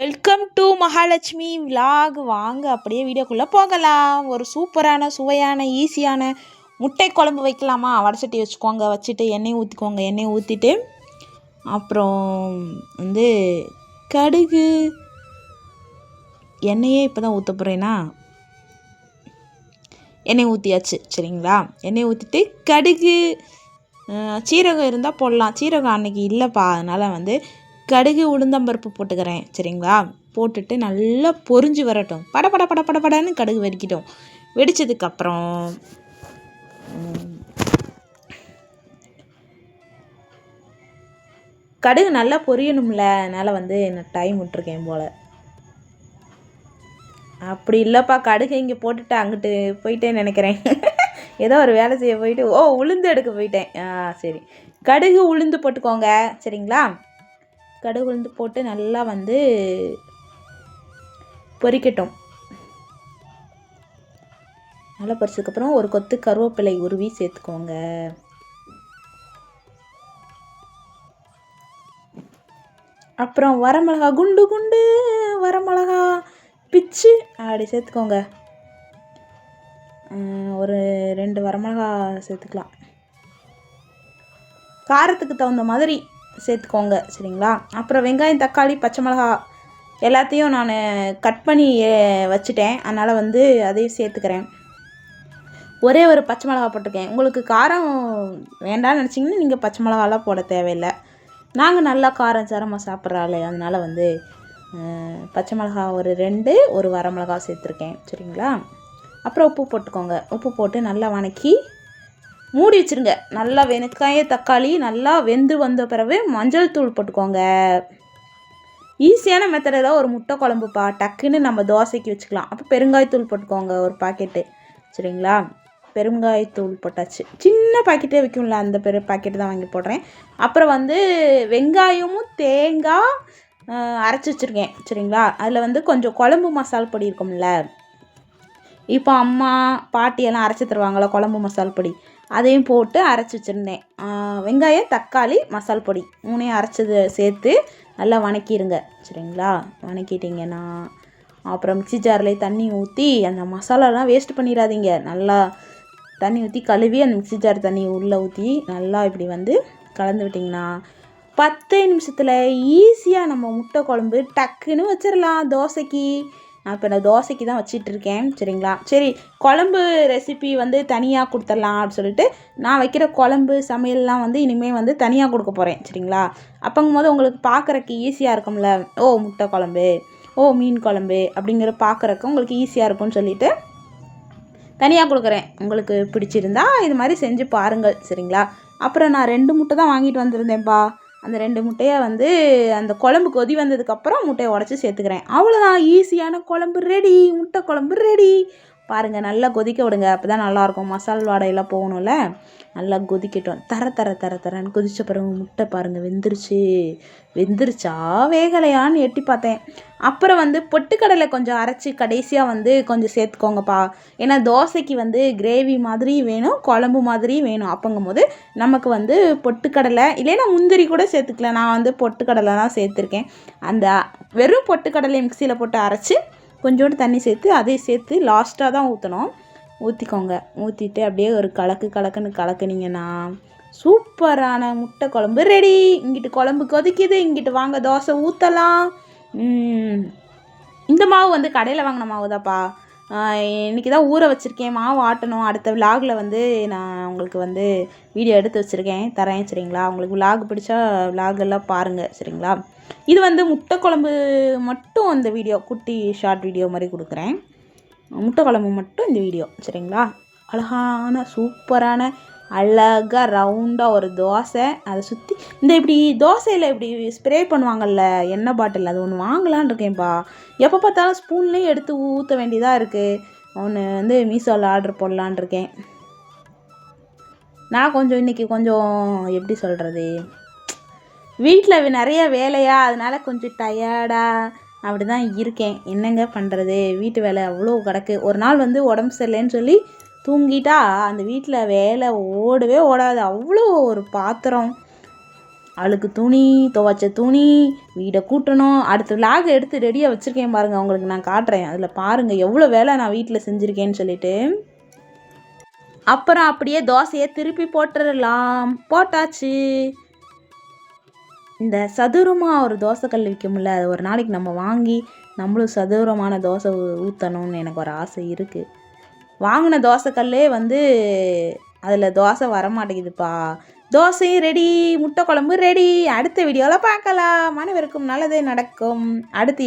Welcome to Mahalakshmi vlog. வாங்க அப்படியே வீடியோக்குள்ளே போகலாம். ஒரு சூப்பரான சுவையான ஈஸியான முட்டை குழம்பு வைக்கலாமா? வடசட்டி வச்சுக்கோங்க. வச்சுட்டு எண்ணெய் ஊற்றிக்கோங்க. எண்ணெய் ஊற்றிட்டு அப்புறம் வந்து கடுகு எண்ணெயே இப்போ தான் ஊற்ற போகிறேன்னா எண்ணெய் ஊற்றியாச்சு சரிங்களா. எண்ணெய் ஊற்றிட்டு கடுகு சீரகம் இருந்தால் போடலாம். சீரகம் அன்றைக்கி இல்லைப்பா, அதனால் வந்து கடுகு உளுந்தம்பருப்பு போட்டுக்கிறேன் சரிங்களா. போட்டுட்டு நல்லா பொரிஞ்சு வரட்டும். படன்னு கடுகு வெடிக்கட்டும். வெடித்ததுக்கப்புறம் கடுகு நல்லா பொரியணும்ல, அதனால் வந்து நான் டைம் விட்டுருக்கேன் போல். அப்படி இல்லைப்பா, கடுகு இங்கே போட்டுட்டு அங்கிட்டு போயிட்டேன்னு நினைக்கிறேன். ஏதோ ஒரு வேலை செய்ய போயிட்டு உளுந்து எடுக்க போயிட்டேன். சரி, கடுகு உளுந்து போட்டுக்கோங்க சரிங்களா. கடுகு உளுந்து போட்டு நல்லா வந்து பொரிக்கட்டும். நல்லா பொரிச்சதுக்கப்புறம் ஒரு கொத்து கருவேப்பிலை உருவி சேர்த்துக்கோங்க. அப்புறம் வரமிளகா குண்டு குண்டு வரமிளகா பிச்சு அப்படி சேர்த்துக்கோங்க. ஒரு 2 வரமிளகா சேர்த்துக்கலாம். காரத்துக்கு தகுந்த மாதிரி சேர்த்துக்கோங்க சரிங்களா. அப்புறம் வெங்காயம் தக்காளி பச்சை மிளகா எல்லாத்தையும் நான் கட் பண்ணி வச்சுட்டேன், அதனால் வந்து அதையும் சேர்த்துக்கிறேன். ஒரே ஒரு பச்சை மிளகா போட்டிருக்கேன். உங்களுக்கு காரம் வேண்டாம்னு நினச்சிங்கன்னா நீங்கள் பச்சை மிளகாலாம் போட தேவையில்லை. நாங்கள் நல்லா காரம் சாரமாக சாப்பிட்றாள், அதனால் வந்து பச்சை மிளகா ஒரு 2 ஒரு வரமிளகா சேர்த்துருக்கேன் சரிங்களா. அப்புறம் உப்பு போட்டுக்கோங்க. உப்பு போட்டு நல்லா வதக்கி மூடி வச்சுருங்க. நல்லா வெங்காய தக்காளி நல்லா வெந்து வந்த பிறகு மஞ்சள் தூள் போட்டுக்கோங்க. ஈஸியான மெத்தடில் ஒரு முட்டை குழம்புப்பா, டக்குன்னு நம்ம தோசைக்கு வச்சுக்கலாம். அப்போ பெருங்காயத்தூள் போட்டுக்கோங்க ஒரு பாக்கெட்டு சரிங்களா. பெருங்காயத்தூள் போட்டாச்சு. சின்ன பாக்கெட்டே விற்கும்ல, அந்த பாக்கெட்டு தான் வாங்கி போடுறேன். அப்புறம் வந்து வெங்காயமும் தேங்காய் அரைச்சி வச்சுருக்கேன் சரிங்களா. அதில் வந்து கொஞ்சம் குழம்பு மசால் பொடி இருக்கும்ல, இப்போ அம்மா பாட்டியெல்லாம் அரைச்சி தருவாங்களா குழம்பு மசால் பொடி, அதையும் போட்டு அரைச்சி வச்சுருந்தேன். வெங்காயம் தக்காளி மசால் பொடி 3 அரைச்சது சேர்த்து நல்லா வதக்கிடுங்க சரிங்களா. வதக்கிட்டிங்கன்னா அப்புறம் மிக்ஸி ஜாரில் தண்ணி ஊற்றி அந்த மசாலாலாம் வேஸ்ட் பண்ணிடாதீங்க. நல்லா தண்ணி ஊற்றி கழுவி அந்த மிக்ஸி ஜார் தண்ணி உள்ளே ஊற்றி நல்லா இப்படி வந்து கலந்து விட்டிங்கன்னா 10 நிமிஷத்தில் ஈஸியாக நம்ம முட்டை குழம்பு டக்குன்னு வச்சிடலாம் தோசைக்கு. இப்போ நான் தோசைக்கு தான் வச்சிட்ருக்கேன் சரிங்களா. சரி, குழம்பு ரெசிபி வந்து தனியாக கொடுத்துடலாம் அப்படின்னு சொல்லிட்டு நான் வைக்கிற குழம்பு சமையல்லாம் வந்து இனிமேல் வந்து தனியாக கொடுக்க போகிறேன் சரிங்களா. அப்போங்கும்போது உங்களுக்கு பார்க்குறக்கு ஈஸியாக இருக்கும்ல. முட்டை குழம்பு, மீன் குழம்பு அப்படிங்கிற பார்க்குறக்கு உங்களுக்கு ஈஸியாக இருக்கும்னு சொல்லிவிட்டு தனியாக கொடுக்குறேன். உங்களுக்கு பிடிச்சிருந்தா இது மாதிரி செஞ்சு பாருங்கள் சரிங்களா. அப்புறம் நான் 2 முட்டை தான் வாங்கிட்டு வந்திருந்தேன்ப்பா. அந்த 2 முட்டையை வந்து அந்த குழம்பு கொதி வந்ததுக்கப்புறம் முட்டையை உடச்சி சேர்த்துக்கிறேன். அவ்வளோதான், ஈஸியான குழம்பு ரெடி. முட்டை குழம்பு ரெடி. பாருங்கள், நல்லா கொதிக்க விடுங்க, அப்போ தான் நல்லாயிருக்கும். மசால் வாடையெல்லாம் போகணும்ல. நல்லா கொதிக்கட்டும். தரன்னு கொதித்த பிறகு முட்டை பாருங்கள் வெந்துருச்சா வேகலையான்னு எட்டி பார்த்தேன். அப்புறம் வந்து பொட்டுக்கடலை கொஞ்சம் அரைச்சி கடைசியாக வந்து கொஞ்சம் சேர்த்துக்கோங்கப்பா. ஏன்னா தோசைக்கு வந்து கிரேவி மாதிரி வேணும், குழம்பு மாதிரி வேணும். அப்போங்கும்போது நமக்கு வந்து பொட்டுக்கடலை இல்லைன்னா முந்திரி கூட சேர்த்துக்கலாம். நான் வந்து பொட்டுக்கடலை தான் சேர்த்துருக்கேன். அந்த வெறும் பொட்டுக்கடலை மிக்சியில் போட்டு அரைச்சி கொஞ்சோண்டு தண்ணி சேர்த்து அதையும் சேர்த்து லாஸ்ட்டாக தான் ஊற்றணும். ஊற்றிக்கோங்க. ஊற்றிட்டு அப்படியே ஒரு கலக்குன்னு கலக்குனீங்கன்னா சூப்பரான முட்டை குழம்பு ரெடி. இங்கிட்டு குழம்பு கொதிக்குது, இங்கிட்டு வாங்க தோசை ஊற்றலாம். இந்த மாவு வந்து கடையில் வாங்கின மாவு தான்ப்பா. இன்றைக்கி தான் ஊற வச்சுருக்கேன். மாவு ஆட்டணும். அடுத்த விலாகில் வந்து நான் உங்களுக்கு வந்து வீடியோ எடுத்து வச்சுருக்கேன், தரேன் சரிங்களா. உங்களுக்கு விலாக் பிடிச்சா விலாகெல்லாம் பாருங்கள் சரிங்களா. இது வந்து முட்டை குழம்பு மட்டும் அந்த வீடியோ குட்டி ஷார்ட் வீடியோ மாதிரி கொடுக்குறேன். முட்டை குழம்பு மட்டும் இந்த வீடியோ சரிங்களா. அழகான சூப்பரான அழகாக ரவுண்டாக ஒரு தோசை, அதை சுற்றி இந்த இப்படி தோசையில் இப்படி ஸ்ப்ரே பண்ணுவாங்கள்ல எண்ணெய் பாட்டில், அது ஒன்று வாங்கலான் இருக்கேன்ப்பா. எப்போ பார்த்தாலும் ஸ்பூன்லேயும் எடுத்து ஊற்ற வேண்டியதாக இருக்குது. ஒன்று வந்து மீஷோவில் ஆர்டர் போடலான் இருக்கேன். நான் கொஞ்சம் இன்றைக்கி கொஞ்சம் எப்படி சொல்கிறது, வீட்டில் நிறைய வேலையா, அதனால் கொஞ்சம் டயர்டாக அப்படி தான் இருக்கேன். என்னங்க பண்ணுறது, வீட்டு வேலை அவ்வளோ கிடக்கு. ஒரு நாள் வந்து உடம்பு சரியில்லைன்னு சொல்லி தூங்கிட்டா அந்த வீட்டில் வேலை ஓடவே ஓடாது. அவ்வளோ ஒரு பாத்திரம் அழுக்கு துணி, துவைச்ச துணி, வீடை கூட்டணும். அடுத்த விலாக் எடுத்து ரெடியாக வச்சுருக்கேன் பாருங்கள், உங்களுக்கு நான் காட்டுறேன். அதில் பாருங்கள் எவ்வளோ வேலை நான் வீட்டில் செஞ்சுருக்கேன்னு சொல்லிட்டு. அப்புறம் அப்படியே தோசையை திருப்பி போட்டுடலாம். போட்டாச்சு. இந்த சதுரமாக ஒரு தோசைக்கல் விற்கும்ல, அது ஒரு நாளைக்கு நம்ம வாங்கி நம்மளும் சதுரமான தோசை ஊற்றணும்னு எனக்கு ஒரு ஆசை இருக்குது. வாங்கின தோசைக்கல்லே அதில் தோசை வரமாட்டேங்குதுப்பா. தோசையும் ரெடி, முட்டை குழம்பு ரெடி. அடுத்த வீடியோவில் பார்க்கலாம். அனைவருக்கும் நல்லதே நடக்கும். அடுத்து